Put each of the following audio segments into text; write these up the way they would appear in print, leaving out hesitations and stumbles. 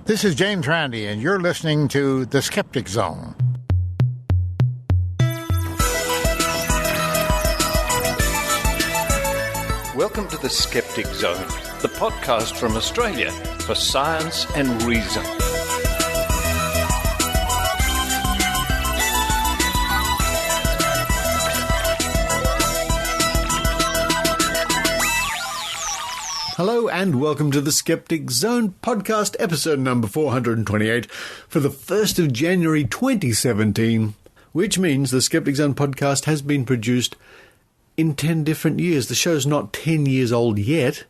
This is James Randi, and you're listening to The Skeptic Zone. Welcome to The Skeptic Zone, the podcast from Australia for science and reason. Hello and welcome to the Skeptic Zone podcast, episode number 428 for the 1st of January 2017, which means the Skeptic Zone podcast has been produced in 10 different years. The show's not 10 years old yet,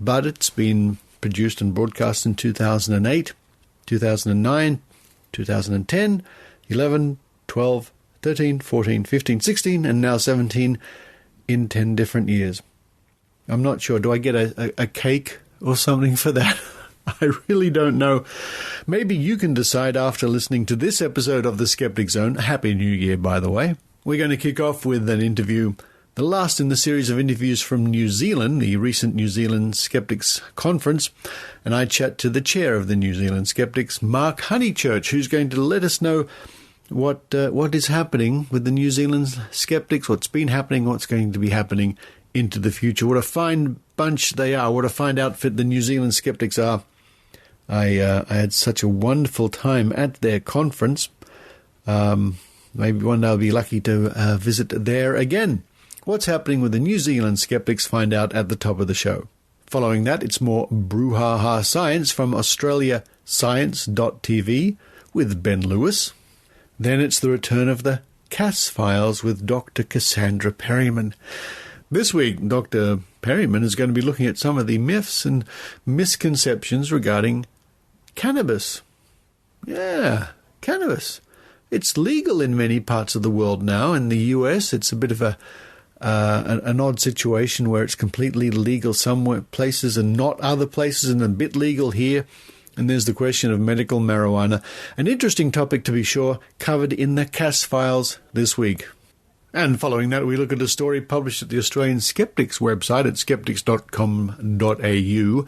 but it's been produced and broadcast in 2008, 2009, 2010, 11, 12, 13, 14, 15, 16, and now 17 in 10 different years. I'm not sure. Do I get a cake or something for that? I really don't know. Maybe you can decide after listening to this episode of The Skeptic Zone. Happy New Year, by the way. We're going to kick off with an interview, the last in the series of interviews from New Zealand, the recent New Zealand Skeptics conference. And I chat to the chair of the New Zealand Skeptics, Mark Honeychurch, who's going to let us know what is happening with the New Zealand Skeptics, what's been happening, what's going to be happening into the future. What a fine bunch they are. What a fine outfit the New Zealand Skeptics are. I had such a wonderful time at their conference. Maybe one day I'll be lucky to visit there again. What's happening with the New Zealand Skeptics? Find out at the top of the show. Following that, it's more Brew Ha Ha Science from Australia Science.tv with Ben Lewis. Then it's the return of the Cass Files with Dr Cassandra Perryman. This week, Dr. Perryman is going to be looking at some of the myths and misconceptions regarding cannabis. Yeah, cannabis. It's legal in many parts of the world now. In the US, it's a bit of an odd situation where it's completely legal some places and not other places, and a bit legal here. And there's the question of medical marijuana. An interesting topic, to be sure, covered in the Cass Files this week. And following that, we look at a story published at the Australian Skeptics website at skeptics.com.au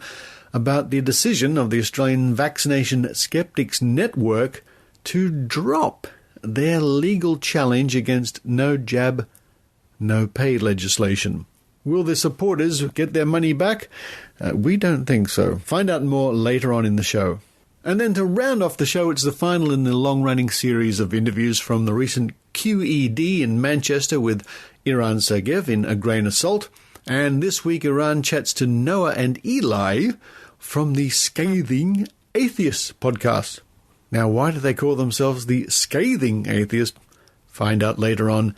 about the decision of the Australian Vaccination-sceptics Network to drop their legal challenge against no jab, no pay legislation. Will their supporters get their money back? We don't think so. Find out more later on in the show. And then to round off the show, it's the final in the long-running series of interviews from the recent QED in Manchester with Eran Segev in A Grain of Salt. And this week, Eran chats to Noah and Eli from the Scathing Atheist Podcast. Now, why do they call themselves the Scathing Atheist? Find out later on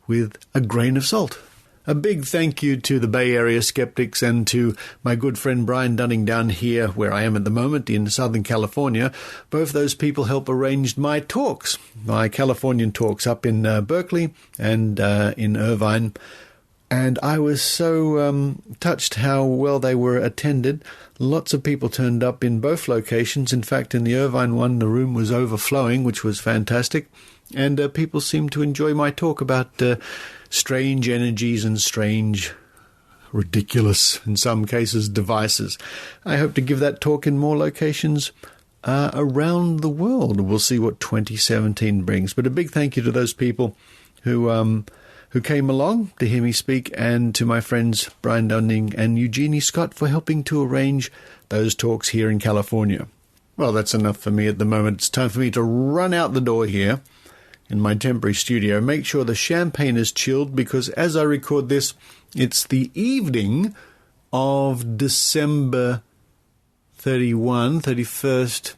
with A Grain of Salt. A big thank you to the Bay Area Skeptics and to my good friend Brian Dunning down here where I am at the moment in Southern California. Both those people help arrange my talks, my Californian talks up in Berkeley and in Irvine. And I was so touched how well they were attended. Lots of people turned up in both locations. In fact, in the Irvine one, the room was overflowing, which was fantastic. And people seemed to enjoy my talk about strange energies and strange, ridiculous, in some cases, devices. I hope to give that talk in more locations around the world. We'll see what 2017 brings. But a big thank you to those people who came along to hear me speak, and to my friends Brian Dunning and Eugenie Scott for helping to arrange those talks here in California. Well, that's enough for me at the moment. It's time for me to run out the door here in my temporary studio. Make sure the champagne is chilled, because as I record this, it's the evening of December 31st,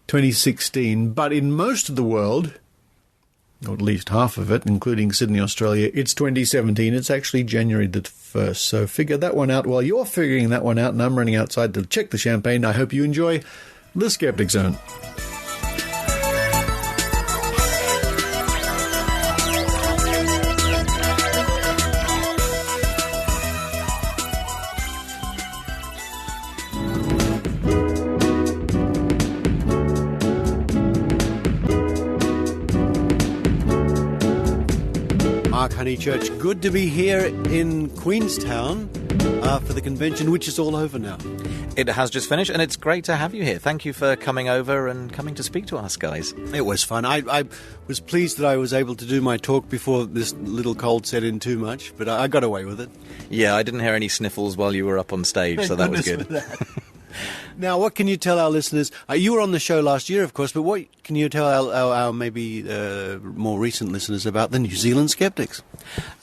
2016. But in most of the world, or at least half of it, including Sydney, Australia, it's 2017. It's actually January the 1st. So figure that one out while you're figuring that one out, and I'm running outside to check the champagne. I hope you enjoy The Skeptic Zone. Mark Honeychurch, good to be here in Queenstown for the convention, which is all over now. It has just finished, and it's great to have you here. Thank you for coming over and coming to speak to us, guys. It was fun. I was pleased that I was able to do my talk before this little cold set in too much, but I got away with it. Yeah, I didn't hear any sniffles while you were up on stage, so that was good. Now, what can you tell our listeners? You were on the show last year, of course, but what can you tell our maybe more recent listeners about the New Zealand Skeptics?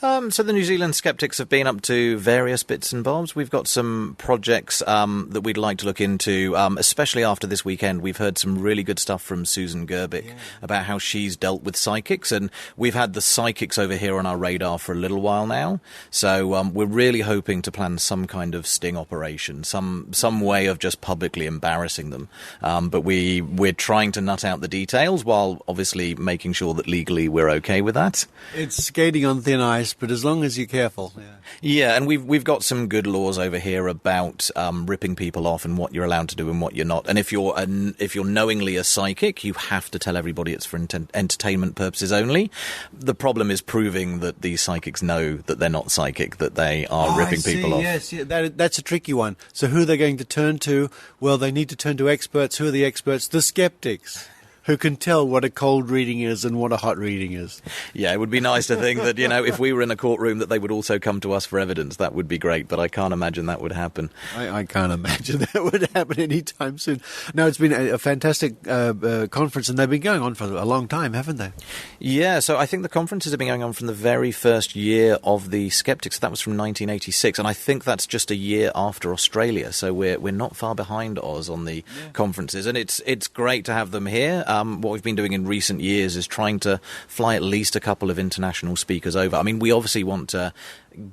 So the New Zealand Skeptics have been up to various bits and bobs. We've got some projects that we'd like to look into, especially after this weekend. We've heard some really good stuff from Susan Gerbic about how she's dealt with psychics, and we've had the psychics over here on our radar for a little while now. So we're really hoping to plan some kind of sting operation, some way of just publicly embarrassing them. But we're trying to nut out the details while obviously making sure that legally we're okay with that. It's skating on thin ice, but as long as you're careful. Yeah, and we've got some good laws over here about ripping people off and what you're allowed to do and what you're not. And if you're knowingly a psychic, you have to tell everybody it's for entertainment purposes only. The problem is proving that these psychics know that they're not psychic, that they are ripping people off. Yes, that's a tricky one. So who are they going to turn to? Well, they need to turn to experts. Who are the experts? The skeptics, who can tell what a cold reading is and what a hot reading is. Yeah, it would be nice to think that, if we were in a courtroom that they would also come to us for evidence. That would be great, but I can't imagine that would happen. I can't imagine that would happen anytime soon. No, it's been a fantastic conference, and they've been going on for a long time, haven't they? Yeah, so I think the conferences have been going on from the very first year of the Skeptics. That was from 1986, and I think that's just a year after Australia, so we're not far behind Oz on the conferences, and it's great to have them here. What we've been doing in recent years is trying to fly at least a couple of international speakers over. I mean, we obviously want to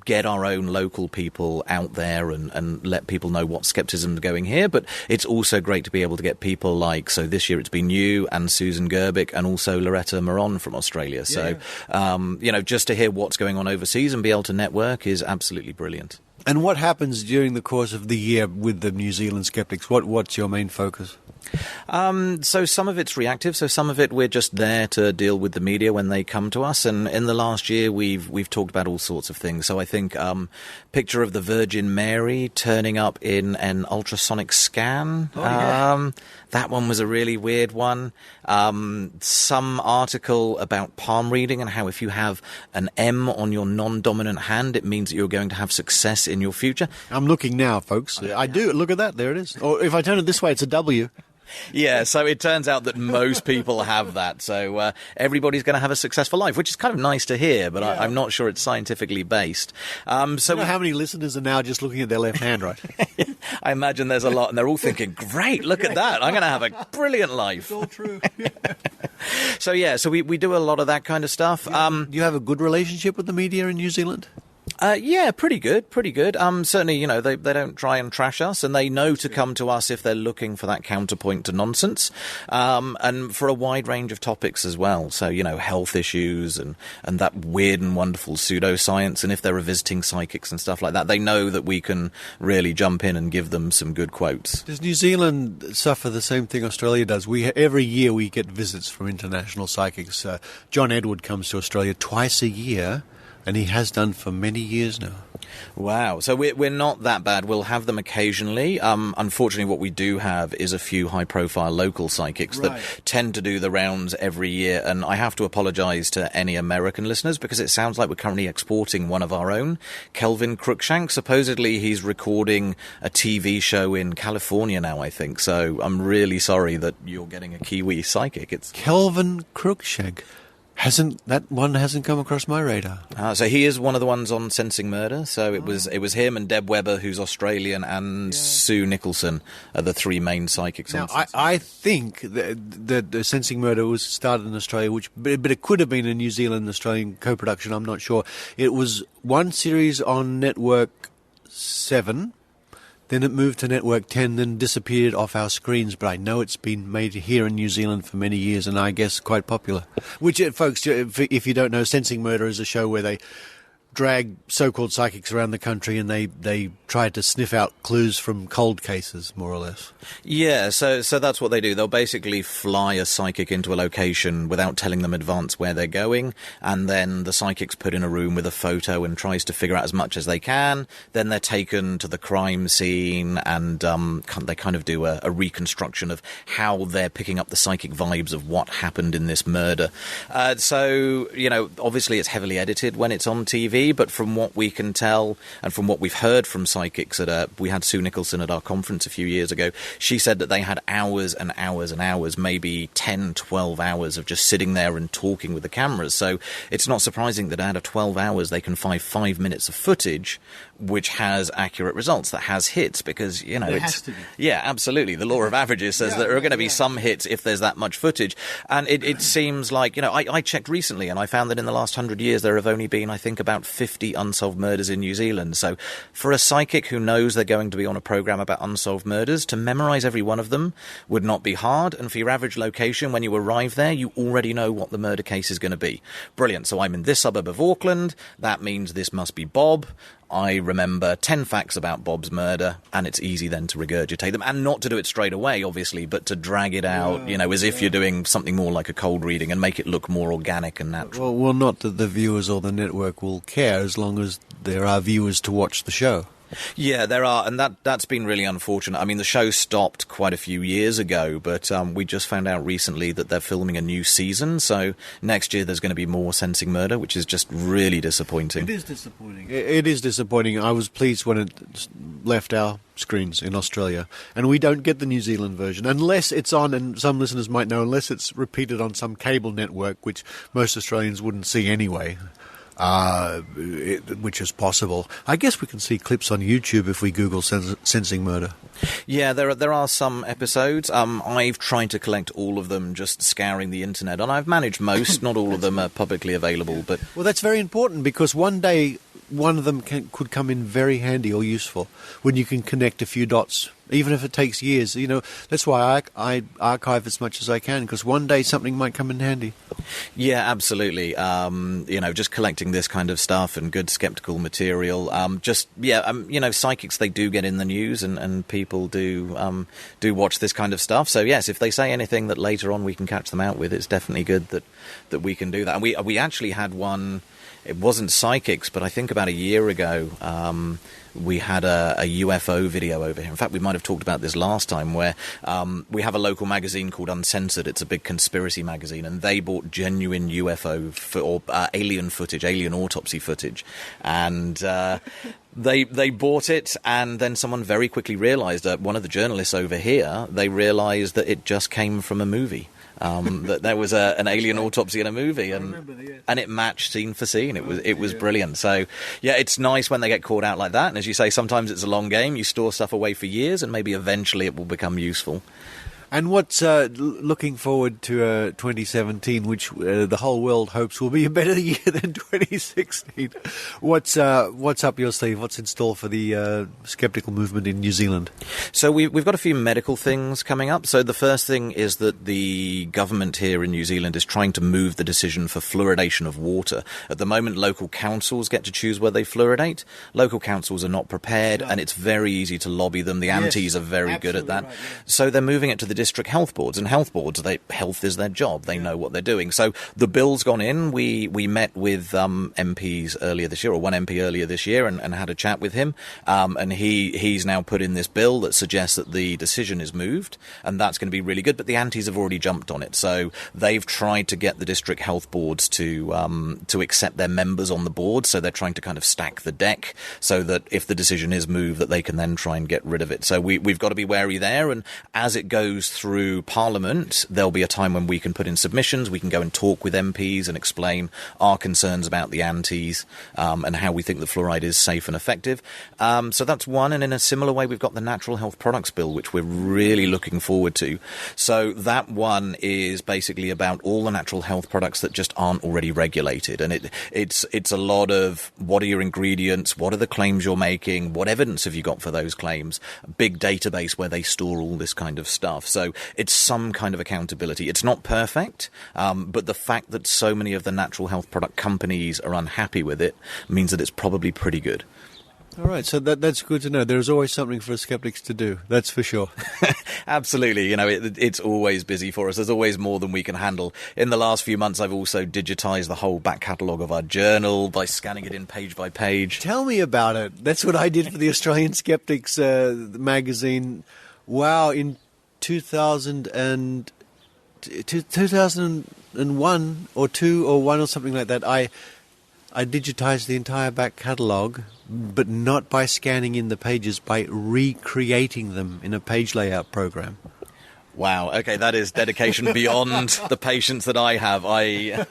get our own local people out there and let people know what skepticism is going here, but it's also great to be able to get people like, so this year it's been you and Susan Gerbic and also Loretta Moron from Australia. So, just to hear what's going on overseas and be able to network is absolutely brilliant. And what happens during the course of the year with the New Zealand Skeptics? What's your main focus? So some of it's reactive. So some of it we're just there to deal with the media when they come to us. And in the last year, we've talked about all sorts of things. So I think picture of the Virgin Mary turning up in an ultrasonic scan. That one was a really weird one. Some article about palm reading and how if you have an M on your non-dominant hand, it means that you're going to have success in your future. I'm looking now, folks. I do. Look at that. There it is. Or if I turn it this way, it's a W. Yeah, so it turns out that most people have that. So everybody's going to have a successful life, which is kind of nice to hear, but I'm not sure it's scientifically based. So you know how many listeners are now just looking at their left hand, right? I imagine there's a lot, and they're all thinking, great, look at that. I'm going to have a brilliant life. It's all true. So we do a lot of that kind of stuff. Do you have a good relationship with the media in New Zealand? Yeah, pretty good. Certainly, they don't try and trash us, and they know to come to us if they're looking for that counterpoint to nonsense, and for a wide range of topics as well. So, health issues and that weird and wonderful pseudoscience, and if they're visiting psychics and stuff like that, they know that we can really jump in and give them some good quotes. Does New Zealand suffer the same thing Australia does? Every year we get visits from international psychics. John Edward comes to Australia twice a year, and he has done for many years now. Wow. So we're not that bad. We'll have them occasionally. Unfortunately, what we do have is a few high-profile local psychics that tend to do the rounds every year. And I have to apologise to any American listeners because it sounds like we're currently exporting one of our own, Kelvin Cruikshank. Supposedly he's recording a TV show in California now, I think. So I'm really sorry that you're getting a Kiwi psychic. It's Kelvin Cruikshank. That one hasn't come across my radar. So he is one of the ones on Sensing Murder. So it was him and Deb Webber, who's Australian, and Sue Nicholson are the three main psychics. Now, I think that the Sensing Murder was started in Australia, but it could have been a New Zealand-Australian co-production. I'm not sure. It was one series on Network 7. Then it moved to Network 10, then disappeared off our screens. But I know it's been made here in New Zealand for many years, and I guess quite popular. Which, folks, if you don't know, Sensing Murder is a show where they drag so-called psychics around the country and they try to sniff out clues from cold cases, more or less. Yeah, so that's what they do. They'll basically fly a psychic into a location without telling them in advance where they're going, and then the psychic's put in a room with a photo and tries to figure out as much as they can. Then they're taken to the crime scene, and they kind of do a reconstruction of how they're picking up the psychic vibes of what happened in this murder. So, obviously it's heavily edited when it's on TV, but from what we can tell and from what we've heard from psychics we had Sue Nicholson at our conference a few years ago. She said that they had hours and hours and hours, maybe 10, 12 hours of just sitting there and talking with the cameras. So it's not surprising that out of 12 hours they can find 5 minutes of footage which has accurate results, that has hits, because, it has to be. Yeah, absolutely. The law of averages says there are going to be some hits if there's that much footage. And it seems like, I checked recently and I found that in the last 100 years there have only been, I think, about 50 unsolved murders in New Zealand. So for a psychic who knows they're going to be on a program about unsolved murders, to memorize every one of them would not be hard. And for your average location, when you arrive there, you already know what the murder case is going to be. Brilliant. So I'm in this suburb of Auckland. That means this must be Bob. I remember 10 facts about Bob's murder, and it's easy then to regurgitate them, and not to do it straight away, obviously, but to drag it out, as if you're doing something more like a cold reading and make it look more organic and natural. Well, not that the viewers or the network will care as long as there are viewers to watch the show. Yeah, there are, and that's been really unfortunate. I mean, the show stopped quite a few years ago, but we just found out recently that they're filming a new season, so next year there's going to be more Sensing Murder, which is just really disappointing. It is disappointing. It is disappointing. I was pleased when it left our screens in Australia, and we don't get the New Zealand version, unless it's on, and some listeners might know, unless it's repeated on some cable network, which most Australians wouldn't see anyway. Which is possible. I guess we can see clips on YouTube if we Google Sensing Murder. Yeah, there are some episodes. I've tried to collect all of them, just scouring the internet, and I've managed most. Not all of them are publicly available, but well, that's very important, because one day one of them could come in very handy or useful when you can connect a few dots, even if it takes years. That's why I archive as much as I can, because one day something might come in handy. Yeah, absolutely. Just collecting this kind of stuff and good skeptical material. Psychics, they do get in the news, and people do watch this kind of stuff. So yes, if they say anything that later on we can catch them out with, it's definitely good that we can do that. And we actually had one. It wasn't psychics, but I think about a year ago, we had a UFO video over here. In fact, we might have talked about this last time, where we have a local magazine called Uncensored. It's a big conspiracy magazine, and they bought genuine UFO or alien footage, alien autopsy footage, and They bought it, and then someone very quickly realised, one of the journalists over here, they realised that it just came from a movie. That there was an alien autopsy in a movie, and it matched scene for scene. It was brilliant. So yeah, it's nice when they get caught out like that. And as you say, sometimes it's a long game. You store stuff away for years, and maybe eventually it will become useful. And what's looking forward to 2017, which the whole world hopes will be a better year than 2016. What's up your sleeve? What's in store for the skeptical movement in New Zealand? So we've got a few medical things coming up. So the first thing is that the government here in New Zealand is trying to move the decision for fluoridation of water. At the moment, local councils get to choose where they fluoridate. Local councils are not prepared, and it's very easy to lobby them. The aunties are very good at that. Right, yeah. So they're moving it to the district health boards, and health boards, health is their job. They know what they're doing. So the bill's gone in. We met with MPs earlier this year, or one MP earlier this year, and had a chat with him. And he's now put in this bill that suggests that the decision is moved, and that's going to be really good. But the aunties have already jumped on it. So they've tried to get the district health boards to accept their members on the board. So they're trying to kind of stack the deck so that if the decision is moved, that they can then try and get rid of it. So we've got to be wary there. And as it goes through Parliament, there'll be a time when we can put in submissions. We can go and talk with MPs and explain our concerns about the aunties and how we think that fluoride is safe and effective. So that's one. And in a similar way, we've got the Natural Health Products Bill, which we're really looking forward to. So that one is basically about all the natural health products that just aren't already regulated. And it's a lot of what are your ingredients, what are the claims you're making, what evidence have you got for those claims, a big database where they store all this kind of stuff. So it's some kind of accountability. It's not perfect, but the fact that so many of the natural health product companies are unhappy with it means that it's probably pretty good. All right, so that's good to know. There's always something for skeptics to do, that's for sure. Absolutely. It's always busy for us. There's always more than we can handle. In the last few months, I've also digitized the whole back catalogue of our journal by scanning it in page by page. Tell me about it. That's what I did for the Australian Skeptics magazine. Wow, in 2001 or 2 or 1 or something like that, I digitized the entire back catalogue, but not by scanning in the pages, by recreating them in a page layout program. Wow. Okay, that is dedication beyond the patience that I have. I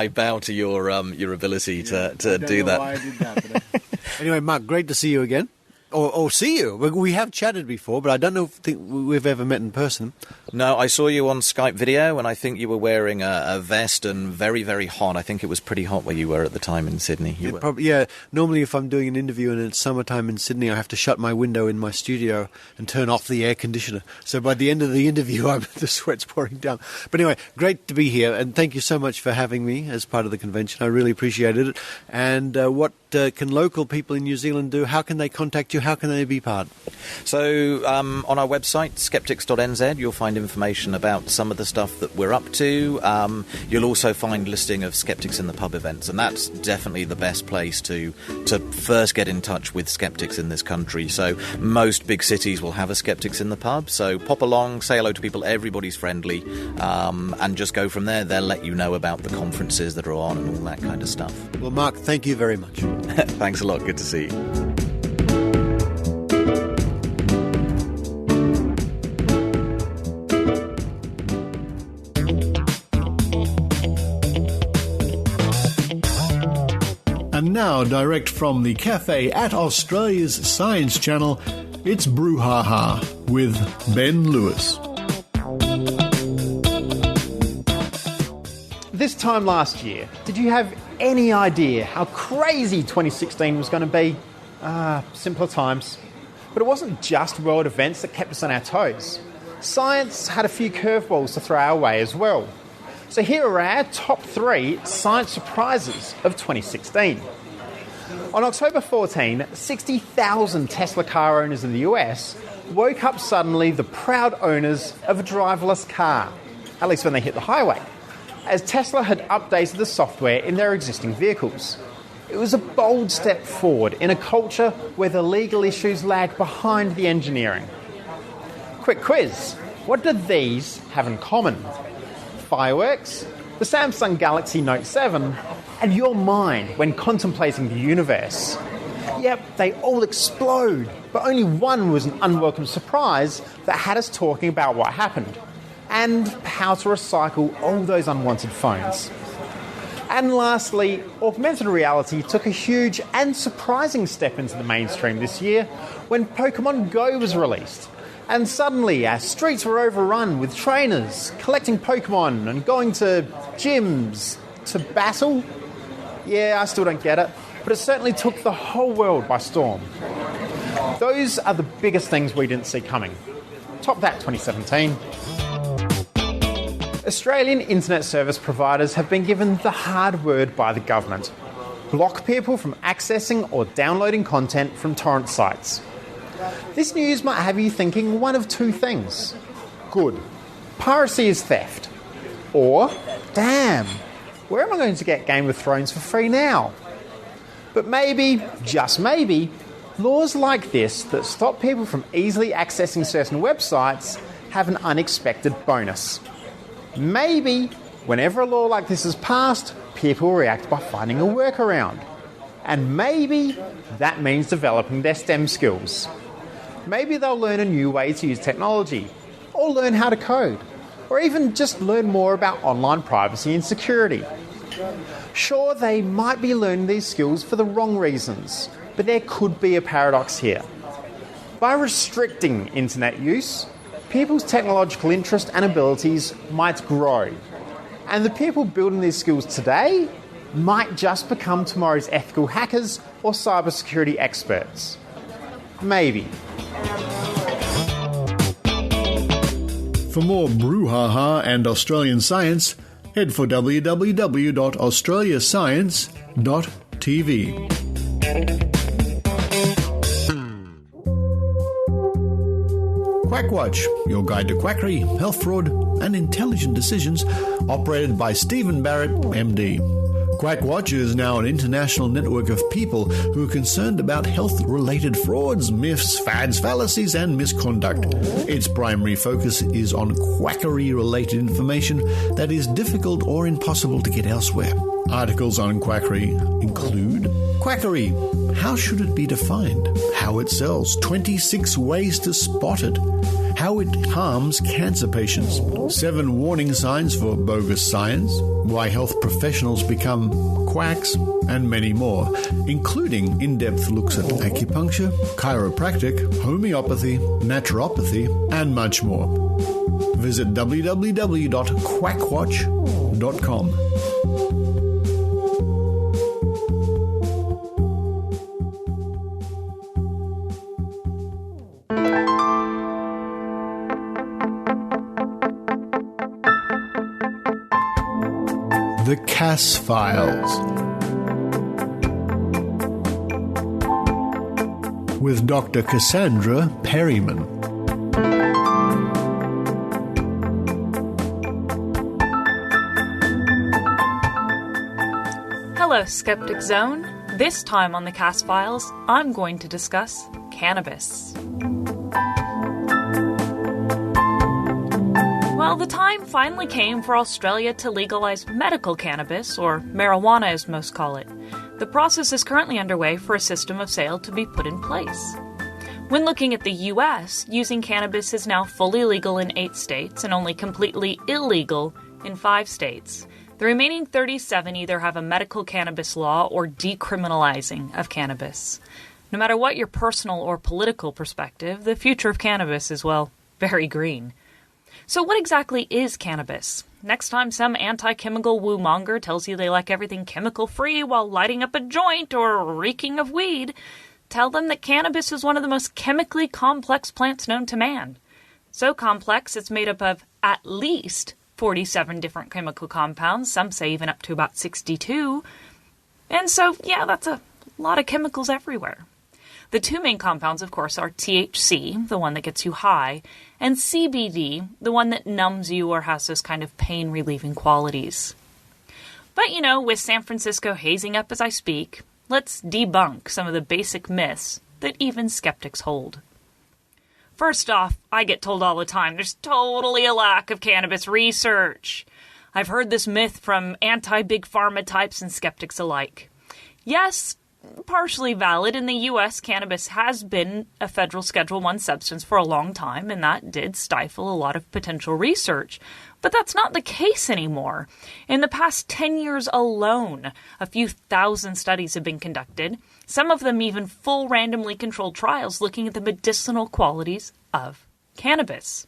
bow to your ability to do that. Why I did that, but anyway, Mark, great to see you again. Or see you. We have chatted before, but I don't know if we've ever met in person. No, I saw you on Skype video, and I think you were wearing a vest and very, very hot. I think it was pretty hot where you were at the time in Sydney. Normally if I'm doing an interview and it's summertime in Sydney, I have to shut my window in my studio and turn off the air conditioner. So by the end of the interview, the sweat's pouring down. But anyway, great to be here, and thank you so much for having me as part of the convention. I really appreciated it. And what can local people in New Zealand do? How can they contact you? How can they be part? So on our website, skeptics.nz, you'll find information about some of the stuff that we're up to. You'll also find listing of Skeptics in the Pub events, and that's definitely the best place to first get in touch with skeptics in this country. So most big cities will have a Skeptics in the Pub, so pop along, say hello to people, everybody's friendly, and just go from there. They'll let you know about the conferences that are on and all that kind of stuff. Well, Mark, thank you very much. Thanks a lot. Good to see you. And now, direct from the cafe at Australia's Science Channel, it's Brew Ha Ha with Ben Lewis. This time last year, did you have any idea how crazy 2016 was going to be? Simpler times. But it wasn't just world events that kept us on our toes. Science had a few curveballs to throw our way as well. So here are our top 3 science surprises of 2016. On October 14, 60,000 Tesla car owners in the US woke up suddenly the proud owners of a driverless car, at least when they hit the highway, as Tesla had updated the software in their existing vehicles. It was a bold step forward in a culture where the legal issues lagged behind the engineering. Quick quiz. What do these have in common? Fireworks, the Samsung Galaxy Note 7, and your mind when contemplating the universe. Yep, they all explode, but only one was an unwelcome surprise that had us talking about what happened and how to recycle all those unwanted phones. And lastly, augmented reality took a huge and surprising step into the mainstream this year when Pokemon Go was released. And suddenly our streets were overrun with trainers collecting Pokemon and going to gyms to battle. Yeah, I still don't get it, but it certainly took the whole world by storm. Those are the biggest things we didn't see coming. Top that 2017. Australian internet service providers have been given the hard word by the government. Block people from accessing or downloading content from torrent sites. This news might have you thinking one of 2 things. Good, piracy is theft. Or, damn, where am I going to get Game of Thrones for free now? But maybe, just maybe, laws like this that stop people from easily accessing certain websites have an unexpected bonus. Maybe, whenever a law like this is passed, people react by finding a workaround. And maybe that means developing their STEM skills. Maybe they'll learn a new way to use technology, or learn how to code, or even just learn more about online privacy and security. Sure, they might be learning these skills for the wrong reasons, but there could be a paradox here. By restricting internet use, people's technological interest and abilities might grow, and the people building these skills today might just become tomorrow's ethical hackers or cybersecurity experts. Maybe. For more Brew Ha Ha and Australian science, head for www.australiascience.tv. Quackwatch, your guide to quackery, health fraud, and intelligent decisions, operated by Stephen Barrett, MD. Quackwatch is now an international network of people who are concerned about health-related frauds, myths, fads, fallacies, and misconduct. Its primary focus is on quackery-related information that is difficult or impossible to get elsewhere. Articles on quackery include quackery, how should it be defined, how it sells, 26 ways to spot it, how it harms cancer patients, 7 warning signs for bogus science, why health professionals become quacks, and many more, including in-depth looks at acupuncture, chiropractic, homeopathy, naturopathy, and much more. Visit www.quackwatch.com. The Cass Files with Dr Cassandra Perryman. Hello, Skeptic Zone. This time on the Cass Files, I'm going to discuss cannabis. Well, the time finally came for Australia to legalise medical cannabis, or marijuana as most call it. The process is currently underway for a system of sale to be put in place. When looking at the US, using cannabis is now fully legal in 8 states and only completely illegal in 5 states. The remaining 37 either have a medical cannabis law or decriminalizing of cannabis. No matter what your personal or political perspective, the future of cannabis is, well, very green. So what exactly is cannabis? Next time some anti-chemical woo-monger tells you they like everything chemical-free while lighting up a joint or reeking of weed, tell them that cannabis is one of the most chemically complex plants known to man. So complex it's made up of at least 47 different chemical compounds, some say even up to about 62. And so, yeah, that's a lot of chemicals everywhere. The 2 main compounds, of course, are THC, the one that gets you high, and CBD, the one that numbs you or has those kind of pain-relieving qualities. But, you know, with San Francisco hazing up as I speak, let's debunk some of the basic myths that even skeptics hold. First off, I get told all the time there's totally a lack of cannabis research. I've heard this myth from anti-big pharma types and skeptics alike. Yes, partially valid. In the U.S., cannabis has been a federal Schedule I substance for a long time, and that did stifle a lot of potential research. But that's not the case anymore. In the past 10 years alone, a few thousand studies have been conducted, some of them even full randomly controlled trials looking at the medicinal qualities of cannabis.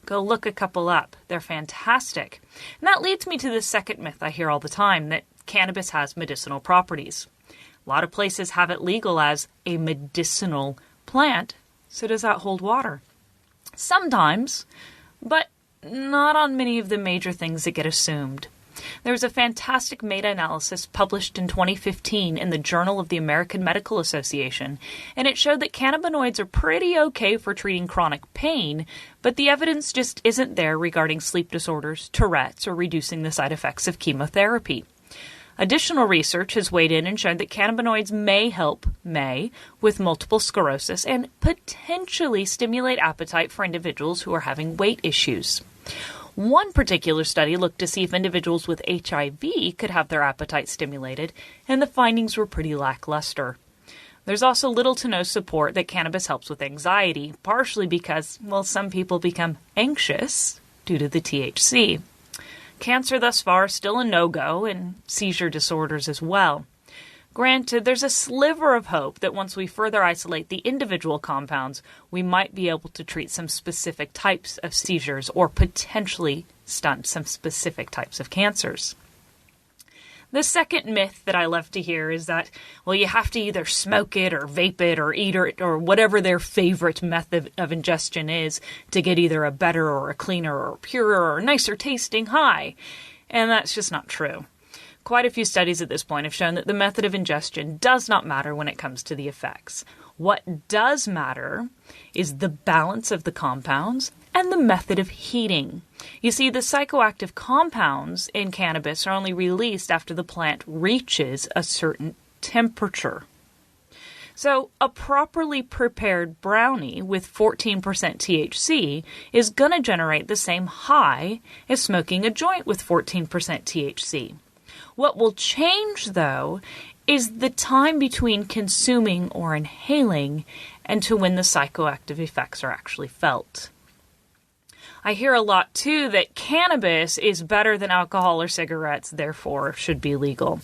Go look a couple up. They're fantastic. And that leads me to the second myth I hear all the time, that cannabis has medicinal properties. A lot of places have it legal as a medicinal plant, so does that hold water? Sometimes, but not on many of the major things that get assumed. There was a fantastic meta-analysis published in 2015 in the Journal of the American Medical Association, and it showed that cannabinoids are pretty okay for treating chronic pain, but the evidence just isn't there regarding sleep disorders, Tourette's, or reducing the side effects of chemotherapy. Additional research has weighed in and shown that cannabinoids may help with multiple sclerosis and potentially stimulate appetite for individuals who are having weight issues. One particular study looked to see if individuals with HIV could have their appetite stimulated, and the findings were pretty lackluster. There's also little to no support that cannabis helps with anxiety, partially because, well, some people become anxious due to the THC. Cancer thus far is still a no-go, and seizure disorders as well. Granted, there's a sliver of hope that once we further isolate the individual compounds, we might be able to treat some specific types of seizures or potentially stunt some specific types of cancers. The second myth that I love to hear is that, well, you have to either smoke it or vape it or eat it or whatever their favorite method of ingestion is to get either a better or a cleaner or purer or nicer tasting high. And that's just not true. Quite a few studies at this point have shown that the method of ingestion does not matter when it comes to the effects. What does matter is the balance of the compounds and the method of heating. You see, the psychoactive compounds in cannabis are only released after the plant reaches a certain temperature. So, a properly prepared brownie with 14% THC is going to generate the same high as smoking a joint with 14% THC. What will change, though, is the time between consuming or inhaling and to when the psychoactive effects are actually felt. I hear a lot, too, that cannabis is better than alcohol or cigarettes, therefore should be legal.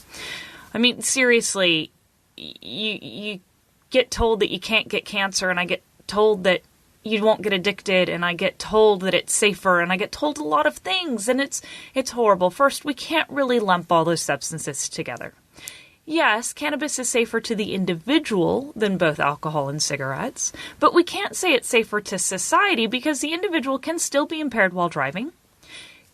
I mean, seriously, you get told that you can't get cancer, and I get told that you won't get addicted, and I get told that it's safer, and I get told a lot of things, and it's horrible. First, we can't really lump all those substances together. Yes, cannabis is safer to the individual than both alcohol and cigarettes, but we can't say it's safer to society because the individual can still be impaired while driving,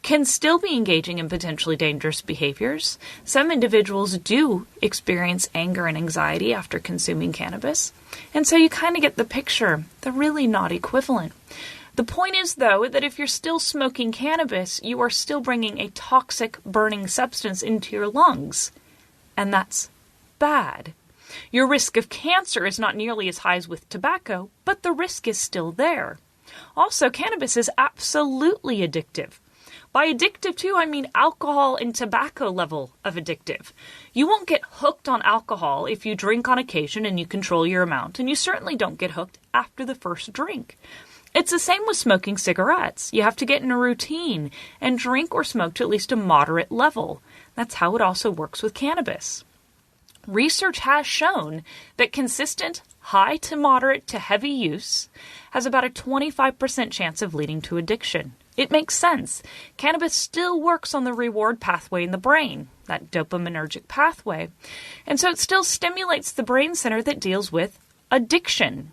can still be engaging in potentially dangerous behaviors. Some individuals do experience anger and anxiety after consuming cannabis, and so you kind of get the picture. They're really not equivalent. The point is, though, that if you're still smoking cannabis, you are still bringing a toxic burning substance into your lungs. And that's bad. Your risk of cancer is not nearly as high as with tobacco, but the risk is still there. Also, cannabis is absolutely addictive. By addictive, too, I mean alcohol and tobacco level of addictive. You won't get hooked on alcohol if you drink on occasion and you control your amount, and you certainly don't get hooked after the first drink. It's the same with smoking cigarettes. You have to get in a routine and drink or smoke to at least a moderate level. That's how it also works with cannabis. Research has shown that consistent high to moderate to heavy use has about a 25% chance of leading to addiction. It makes sense. Cannabis still works on the reward pathway in the brain, that dopaminergic pathway, and so it still stimulates the brain center that deals with addiction.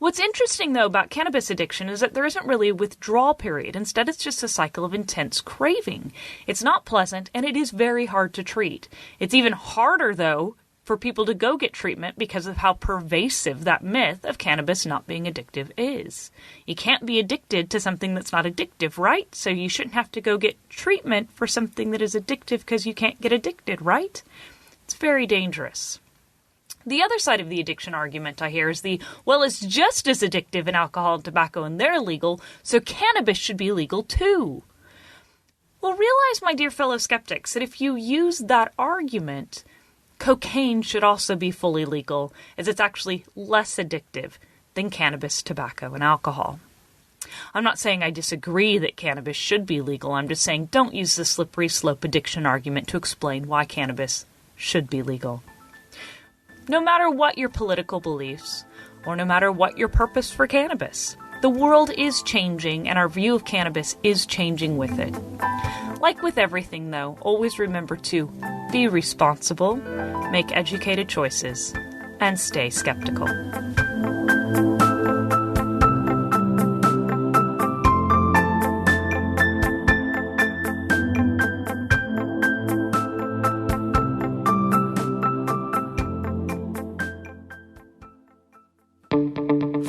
What's interesting, though, about cannabis addiction is that there isn't really a withdrawal period. Instead, it's just a cycle of intense craving. It's not pleasant, and it is very hard to treat. It's even harder, though, for people to go get treatment because of how pervasive that myth of cannabis not being addictive is. You can't be addicted to something that's not addictive, right? So you shouldn't have to go get treatment for something that is addictive because you can't get addicted, right? It's very dangerous. The other side of the addiction argument I hear is it's just as addictive in alcohol and tobacco and they're illegal, so cannabis should be legal too. Well, realize, my dear fellow skeptics, that if you use that argument, cocaine should also be fully legal, as it's actually less addictive than cannabis, tobacco, and alcohol. I'm not saying I disagree that cannabis should be legal. I'm just saying don't use the slippery slope addiction argument to explain why cannabis should be legal. No matter what your political beliefs, or no matter what your purpose for cannabis, the world is changing and our view of cannabis is changing with it. Like with everything, though, always remember to be responsible, make educated choices, and stay skeptical.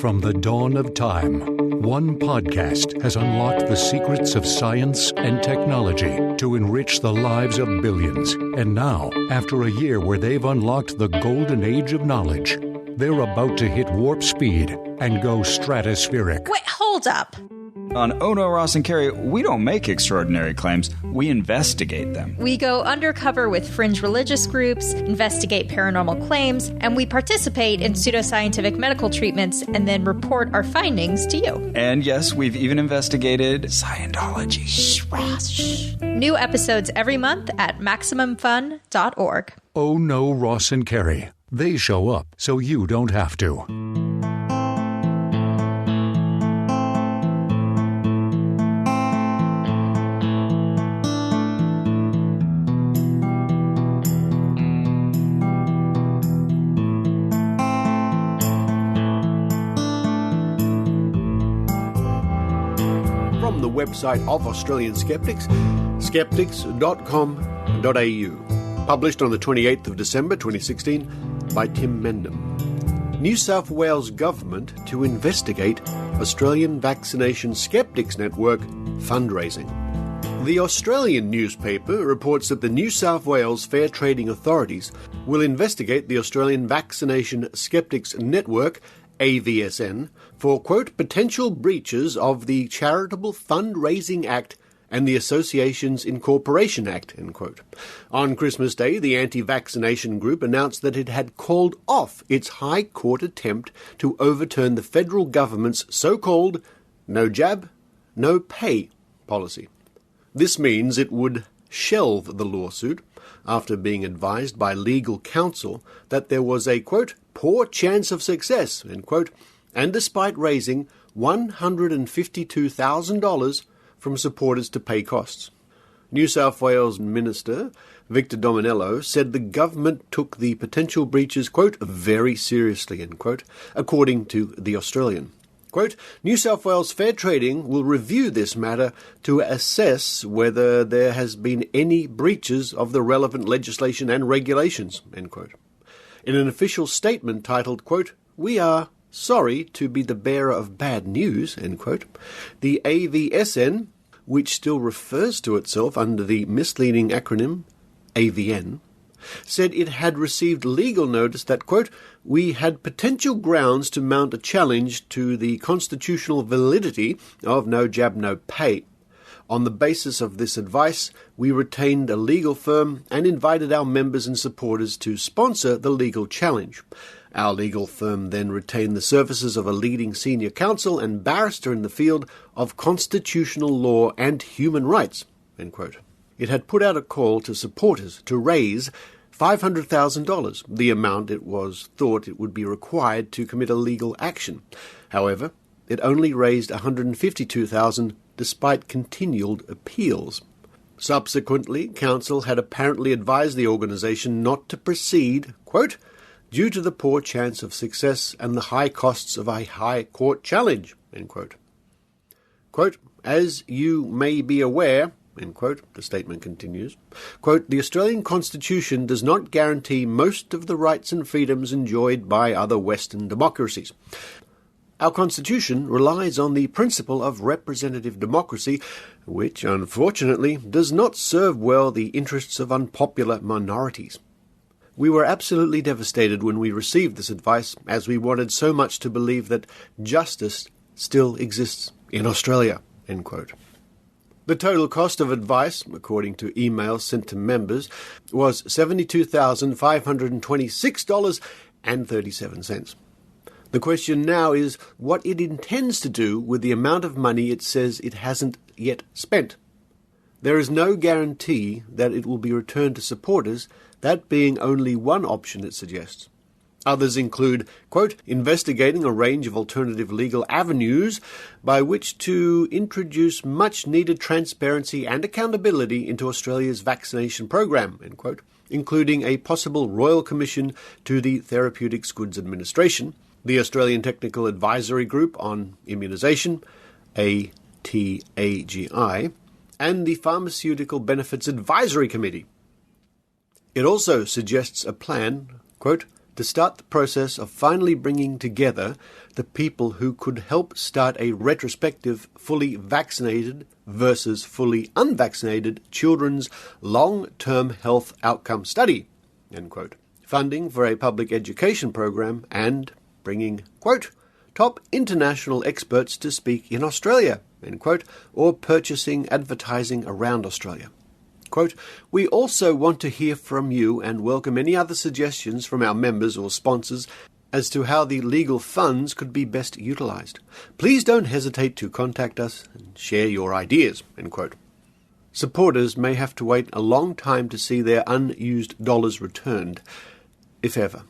From the dawn of time, one podcast has unlocked the secrets of science and technology to enrich the lives of billions. And now, after a year where they've unlocked the golden age of knowledge, they're about to hit warp speed and go stratospheric. Wait, hold up. On Oh No, Ross and Carrie, we don't make extraordinary claims, we investigate them. We go undercover with fringe religious groups, investigate paranormal claims, and we participate in pseudoscientific medical treatments and then report our findings to you. And yes, we've even investigated Scientology. Shh, Ross, shh. New episodes every month at MaximumFun.org. Oh No, Ross and Carrie. They show up so you don't have to. from the website of Australian Skeptics, skeptics.com.au. Published on the 28th of December 2016 by Tim Mendham. New South Wales Government to investigate Australian Vaccination-Sceptics Network fundraising. The Australian newspaper reports that the New South Wales Fair Trading authorities will investigate the Australian Vaccination-Sceptics Network, AVSN, for, quote, potential breaches of the Charitable Fundraising Act and the Associations Incorporation Act, end quote. On Christmas Day, the anti-vaccination group announced that it had called off its High Court attempt to overturn the federal government's so-called no jab, no pay policy. This means it would shelve the lawsuit after being advised by legal counsel that there was a, quote, poor chance of success, end quote, and despite raising $152,000 from supporters to pay costs. New South Wales Minister Victor Dominello said the government took the potential breaches, quote, very seriously, end quote, according to The Australian. Quote, New South Wales Fair Trading will review this matter to assess whether there has been any breaches of the relevant legislation and regulations, end quote. In an official statement titled, quote, we are sorry to be the bearer of bad news, end quote, the AVSN, which still refers to itself under the misleading acronym AVN, said it had received legal notice that, quote, we had potential grounds to mount a challenge to the constitutional validity of no jab, no pay. On the basis of this advice, we retained a legal firm and invited our members and supporters to sponsor the legal challenge. Our legal firm then retained the services of a leading senior counsel and barrister in the field of constitutional law and human rights, end quote. It had put out a call to supporters to raise $500,000, the amount it was thought it would be required to commit a legal action. However, it only raised $152,000 despite continued appeals. Subsequently, counsel had apparently advised the organisation not to proceed, quote, due to the poor chance of success and the high costs of a high court challenge, end quote. Quote, as you may be aware, end quote, the statement continues, quote, the Australian Constitution does not guarantee most of the rights and freedoms enjoyed by other Western democracies. Our Constitution relies on the principle of representative democracy, which, unfortunately, does not serve well the interests of unpopular minorities. We were absolutely devastated when we received this advice, as we wanted so much to believe that justice still exists in Australia, end quote. The total cost of advice, according to emails sent to members, was $72,526.37. The question now is what it intends to do with the amount of money it says it hasn't yet spent. There is no guarantee that it will be returned to supporters, that being only one option it suggests. Others include, quote, investigating a range of alternative legal avenues by which to introduce much-needed transparency and accountability into Australia's vaccination program, end quote, including a possible royal commission to the Therapeutics Goods Administration, the Australian Technical Advisory Group on Immunisation, ATAGI, and the Pharmaceutical Benefits Advisory Committee. It also suggests a plan, quote, to start the process of finally bringing together the people who could help start a retrospective fully vaccinated versus fully unvaccinated children's long-term health outcome study, end quote, funding for a public education program and bringing, quote, top international experts to speak in Australia, end quote, or purchasing advertising around Australia. Quote, we also want to hear from you and welcome any other suggestions from our members or sponsors as to how the legal funds could be best utilised. Please don't hesitate to contact us and share your ideas, end quote. Supporters may have to wait a long time to see their unused dollars returned, if ever.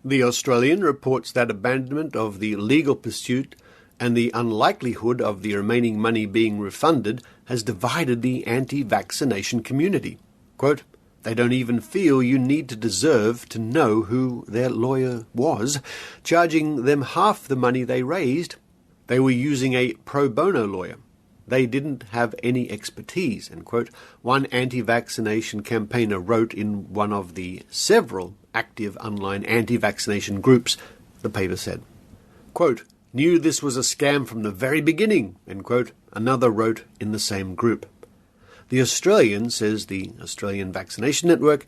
The Australian reports that abandonment of the legal pursuit and the unlikelihood of the remaining money being refunded has divided the anti-vaccination community. Quote, they don't even feel you need to deserve to know who their lawyer was, charging them half the money they raised. They were using a pro bono lawyer. They didn't have any expertise, end quote. One anti-vaccination campaigner wrote in one of the several active online anti-vaccination groups, the paper said, quote, knew this was a scam from the very beginning, end quote. Another wrote in the same group. The Australian, says the Australian Vaccination Network,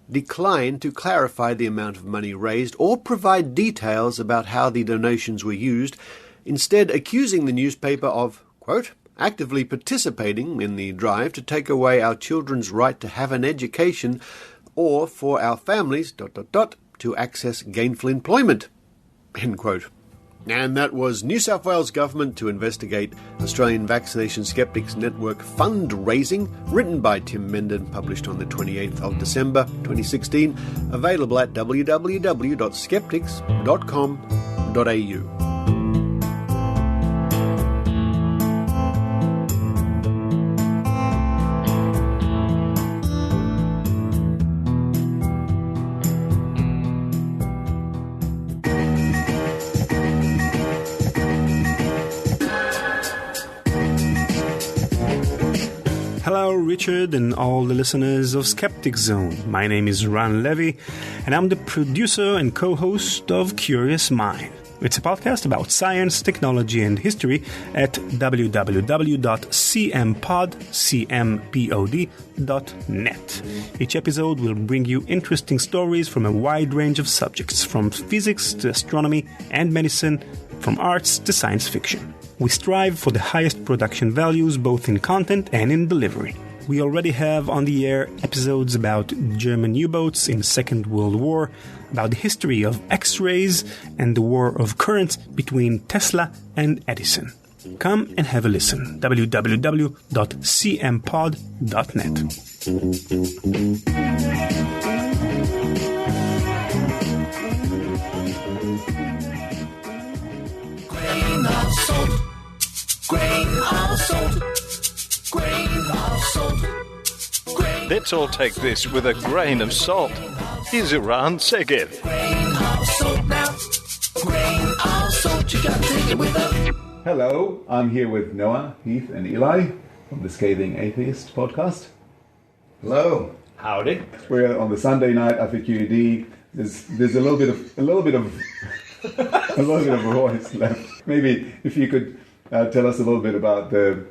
declined to clarify the amount of money raised or provide details about how the donations were used, instead accusing the newspaper of, quote, actively participating in the drive to take away our children's right to have an education or for our families, ... to access gainful employment, end quote. And that was New South Wales Government to investigate Australian Vaccination-Sceptics Network fundraising, written by Tim Menden, published on the 28th of December 2016, available at www.skeptics.com.au. Hello, Richard and all the listeners of Skeptic Zone. My name is Ran Levy, and I'm the producer and co-host of Curious Mind. It's a podcast about science, technology, and history at www.cmpod.net. Each episode will bring you interesting stories from a wide range of subjects, from physics to astronomy and medicine, from arts to science fiction. We strive for the highest production values both in content and in delivery. We already have on the air episodes about German U-boats in the Second World War, about the history of X-rays and the war of currents between Tesla and Edison. Come and have a listen. www.cmpod.net. Let's all take this with a grain of salt. Here's Eran Segev. Hello, I'm here with Noah, Heath, and Eli from the Scathing Atheist Podcast. Hello. Howdy. We're on the Sunday night after QED. There's a little bit of a voice left. Maybe if you could tell us a little bit about the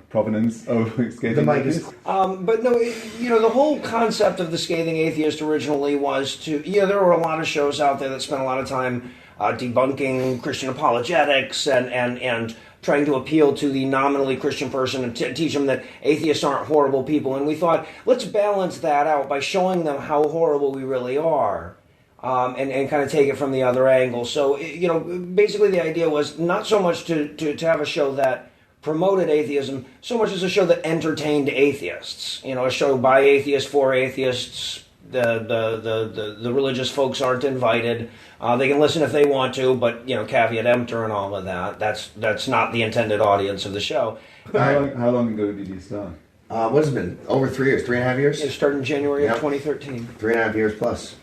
provenance of Scathing Atheist. But no, the whole concept of the Scathing Atheist originally was to, there were a lot of shows out there that spent a lot of time debunking Christian apologetics and trying to appeal to the nominally Christian person and teach them that atheists aren't horrible people. And we thought, let's balance that out by showing them how horrible we really are. And kind of take it from the other angle. So, basically the idea was not so much to have a show that promoted atheism, so much as a show that entertained atheists. A show by atheists, for atheists. The religious folks aren't invited. They can listen if they want to, but, caveat emptor and all of that. That's not the intended audience of the show. How long ago did you start? What has it been? Over 3 years, 3.5 years? It started in January of 2013. 3.5 years plus.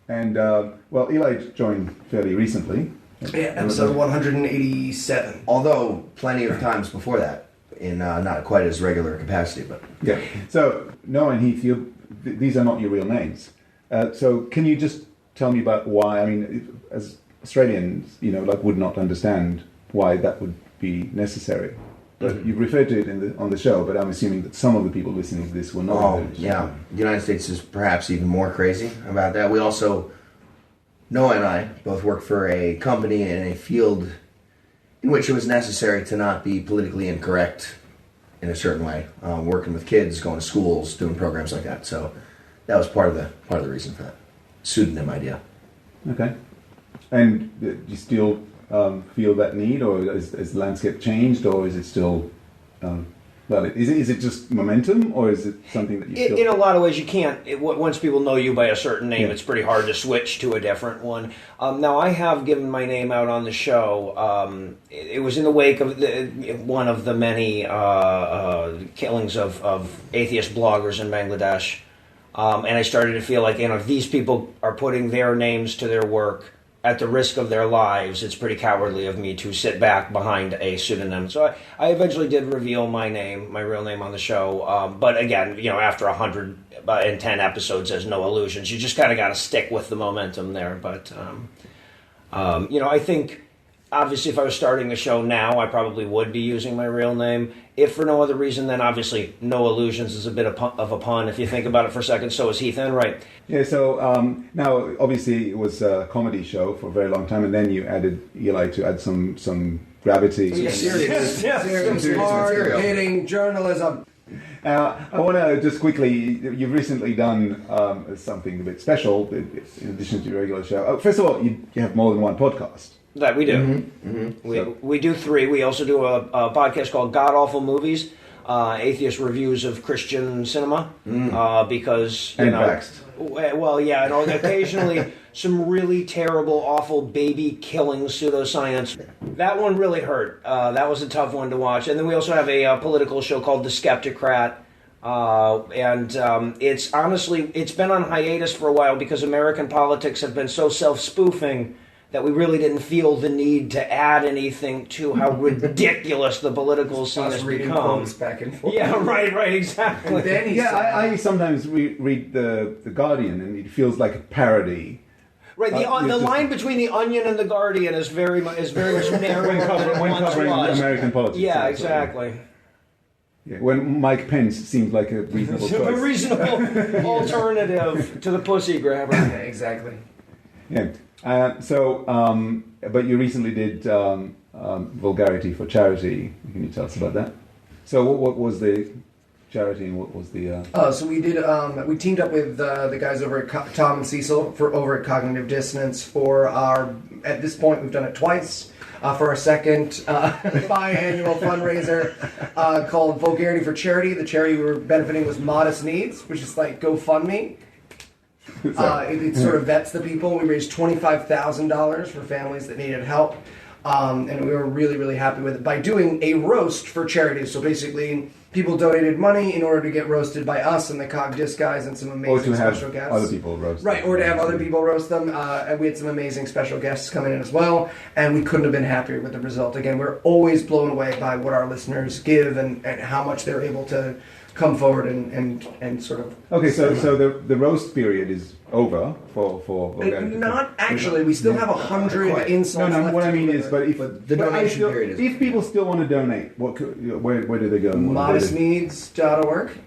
And, Eli joined fairly recently. Yeah, episode 187. Although, plenty of times before that, in not quite as regular capacity, but... Yeah. So, Noah and Heath, these are not your real names. So, can you just tell me about why, as Australians, would not understand why that would be necessary. But you've referred to it on the show, but I'm assuming that some of the people listening to this will not. Oh, yeah. The United States is perhaps even more crazy about that. We also, Noah and I, both work for a company in a field in which it was necessary to not be politically incorrect in a certain way. Working with kids, going to schools, doing programs like that. So that was part of the reason for that pseudonym idea. Okay. And do you still feel that need, or has the landscape changed, or is it still is it just momentum, or is it something that you feel? In a lot of ways you can't, once people know you by a certain name, It's pretty hard to switch to a different one. Now I have given my name out on the show. It was in the wake of one of the many killings of atheist bloggers in Bangladesh, and I started to feel like, if these people are putting their names to their work, at the risk of their lives, it's pretty cowardly of me to sit back behind a pseudonym. So I eventually did reveal my real name on the show. But again, after 110 episodes as No Illusions, you just kind of got to stick with the momentum there. But, I think, obviously, if I was starting a show now, I probably would be using my real name. If for no other reason, then obviously No Illusions is a bit of a pun. If you think about it for a second, so is Heath Enright. Yeah, so now, obviously, it was a comedy show for a very long time, and then you added Eli to add some gravity. Serious hard-hitting journalism. I want to just quickly, you've recently done something a bit special in addition to your regular show. First of all, you have more than one podcast. That we do. We do 3. We also do a podcast called God Awful Movies, atheist reviews of Christian cinema, because and occasionally some really terrible, awful baby-killing pseudoscience. That one really hurt. That was a tough one to watch. And then we also have a political show called The Skepticrat. It's been on hiatus for a while because American politics have been so self-spoofing that we really didn't feel the need to add anything to how ridiculous the political scene has become. Back and forth. Yeah, right, exactly. I sometimes read the Guardian, and it feels like a parody. Right, the line between the Onion and the Guardian is very much narrower when covering American politics. Yeah, exactly. Yeah, when Mike Pence seemed like a reasonable choice. A reasonable alternative to the pussy grabber. Yeah, exactly. Yeah. But you recently did Vulgarity for Charity. Can you tell us about that? So what was the charity and what was the... So we did, we teamed up with the guys over at Tom and Cecil over at Cognitive Dissonance for at this point we've done it twice, for our second biannual fundraiser called Vulgarity for Charity. The charity we were benefiting was Modest Needs, which is like GoFundMe. It sort of vets the people. We raised $25,000 for families that needed help, and we were really, really happy with it by doing a roast for charity. So basically, people donated money in order to get roasted by us and the Cog Disc guys and some amazing special guests. Other people roast them. Right, or to have other people roast them. And we had some amazing special guests coming in as well, and we couldn't have been happier with the result. Again, we're always blown away by what our listeners give and how much they're able to come forward and sort of... Okay, so the roast period is over for Vulgarity. Not actually. We still have 100 insults. No, what I mean is, but if the donation period is... If people still want to donate, where do they go? Modestneeds.org.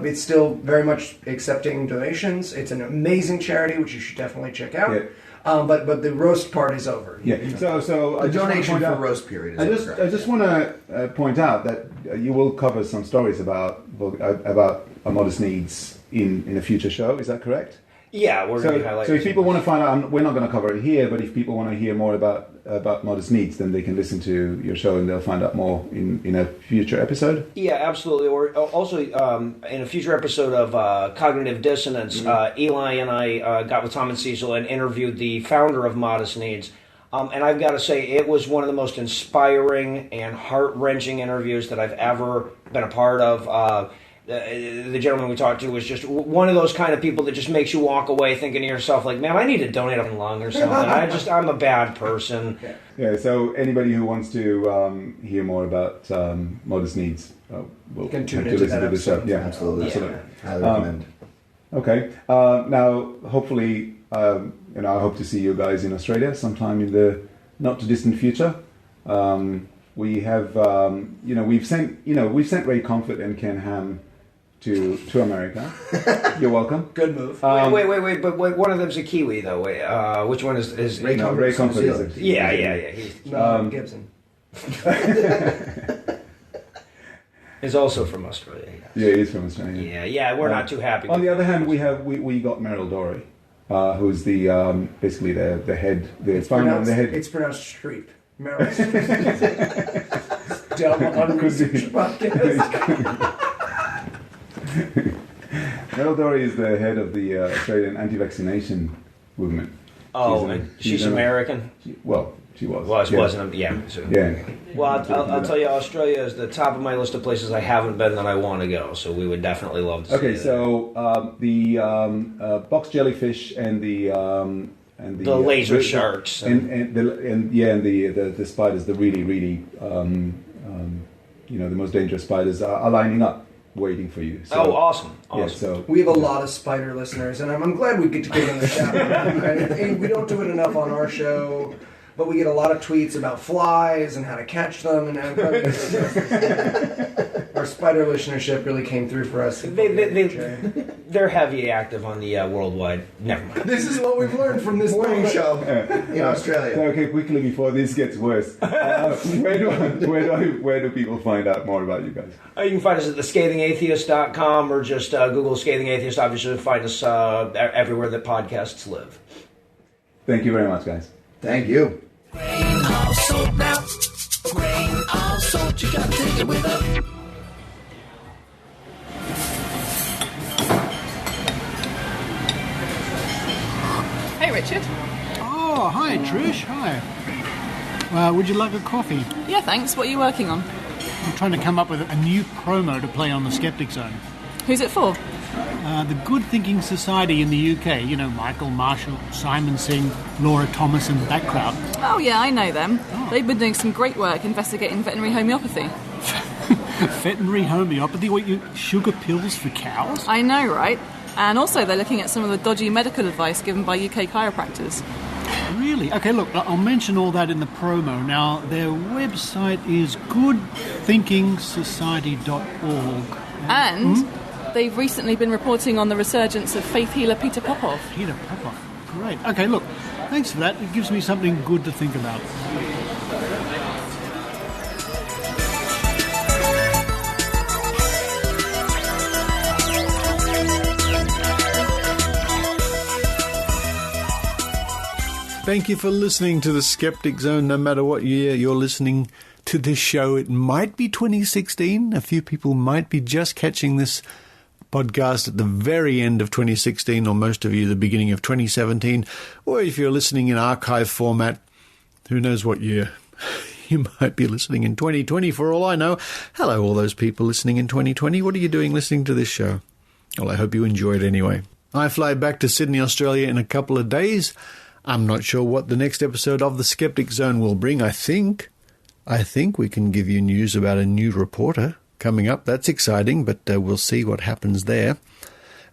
It's still very much accepting donations. It's an amazing charity, which you should definitely check out. Yeah. But the roast part is over. Yeah. So the donation for roast period is over. I just want to point out that you will cover some stories about Modest Needs in a future show. Is that correct? Yeah, we're going to highlight. So if people want to find out, we're not going to cover it here, but if people want to hear more about Modest Needs, then they can listen to your show and they'll find out more in a future episode. Yeah, absolutely. Or also in a future episode of Cognitive Dissonance, Eli and I got with Tom and Cecil and interviewed the founder of Modest Needs. And I've got to say, it was one of the most inspiring and heart-wrenching interviews that I've ever been a part of. The gentleman we talked to was just one of those kind of people that just makes you walk away thinking to yourself, like, man, I need to donate a lung or something. I'm a bad person. Yeah, so anybody who wants to hear more about Modest Needs will can tune into listen to this show. Yeah, absolutely. Highly recommend. Okay. Now, hopefully, I hope to see you guys in Australia sometime in the not too distant future. We have, we've sent Ray Comfort and Ken Ham to America. You're welcome. Good move. Wait, but one of them's a Kiwi, though. Which one is Ray Comfort? Ray Comfort is Yeah. He's Gibson. is also from Australia. Yes. Yeah, he's from Australia. Yeah, we're not too happy. On the other hand, we got Meryl Dorey, who's the basically the head, the founder and the head. It's pronounced Streep. Meryl Streep. Double unresearched podcast. Meryl Dorey is the head of the Australian anti-vaccination movement. Oh, she's American? She was. Wasn't. Yeah. So. Yeah. Well, I'll tell you, Australia is the top of my list of places I haven't been that I want to go. So we would definitely love to see the box jellyfish and the and the laser sharks, and the spiders, the really the most dangerous spiders are lining up, waiting for you. So, awesome! Yeah, so we have a lot of spider listeners, and I'm glad we get to give them a shout out. And we don't do it enough on our show, but we get a lot of tweets about flies and how to catch them, and our spider listenership really came through for us. They're heavy active on the worldwide. Never mind. This is what we've learned from this morning show in Australia. Okay, quickly before this gets worse, where do people find out more about you guys? You can find us at thescathingatheist.com or just Google Scathing Atheist. Obviously, find us everywhere that podcasts live. Thank you very much, guys. Thank you. Grain all sold now. Grain all sold. You gotta take it with us. Hey, Richard. Oh, hi, Trish. Hi. Would you like a coffee? Yeah, thanks. What are you working on? I'm trying to come up with a new promo to play on the Skeptic Zone. Who's it for? The Good Thinking Society in the UK. You know, Michael Marshall, Simon Singh, Laura Thomas and that crowd. Oh, yeah, I know them. Oh. They've been doing some great work investigating veterinary homeopathy. Veterinary homeopathy? What, you sugar pills for cows? I know, right? And also they're looking at some of the dodgy medical advice given by UK chiropractors. Really? Okay, look, I'll mention all that in the promo. Now, their website is goodthinkingsociety.org. And they've recently been reporting on the resurgence of faith healer Peter Popoff. Peter Popoff. Great. Okay, look, thanks for that. It gives me something good to think about. Thank you for listening to the Skeptic Zone. No matter what year you're listening to this show, it might be 2016. A few people might be just catching this podcast at the very end of 2016, or most of you the beginning of 2017. Or if you're listening in archive format, who knows what year. You might be listening in 2020 for all I know. Hello, all those people listening in 2020. What are you doing listening to this show? Well, I hope you enjoy it anyway. I fly back to Sydney, Australia in a couple of days. I'm not sure what the next episode of the Skeptic Zone will bring. I think we can give you news about a new reporter coming up. That's exciting, but we'll see what happens there.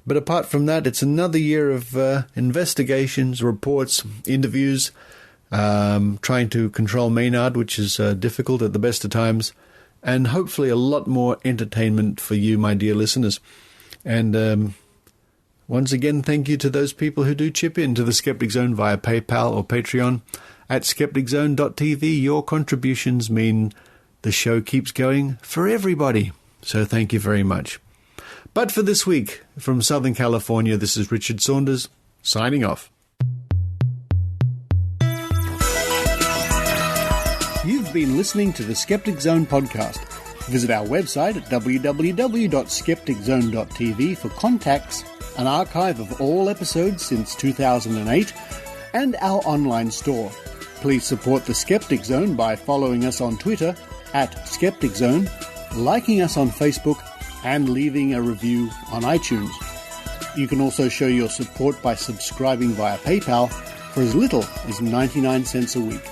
But apart from that, it's another year of investigations, reports, interviews, trying to control Maynard, which is difficult at the best of times, and hopefully a lot more entertainment for you, my dear listeners. And once again, thank you to those people who do chip in to the Skeptic Zone via PayPal or Patreon at skepticzone.tv. Your contributions mean the show keeps going for everybody. So thank you very much. But for this week, from Southern California, this is Richard Saunders, signing off. You've been listening to the Skeptic Zone podcast. Visit our website at www.skepticzone.tv for contacts, an archive of all episodes since 2008, and our online store. Please support the Skeptic Zone by following us on Twitter at Skeptic Zone, liking us on Facebook, and leaving a review on iTunes. You can also show your support by subscribing via PayPal for as little as 99 cents a week.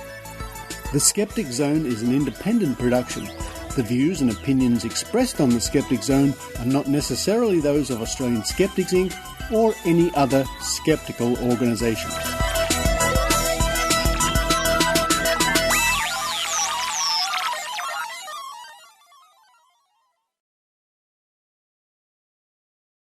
The Skeptic Zone is an independent production. The views and opinions expressed on the Skeptic Zone are not necessarily those of Australian Skeptics Inc. or any other skeptical organisation.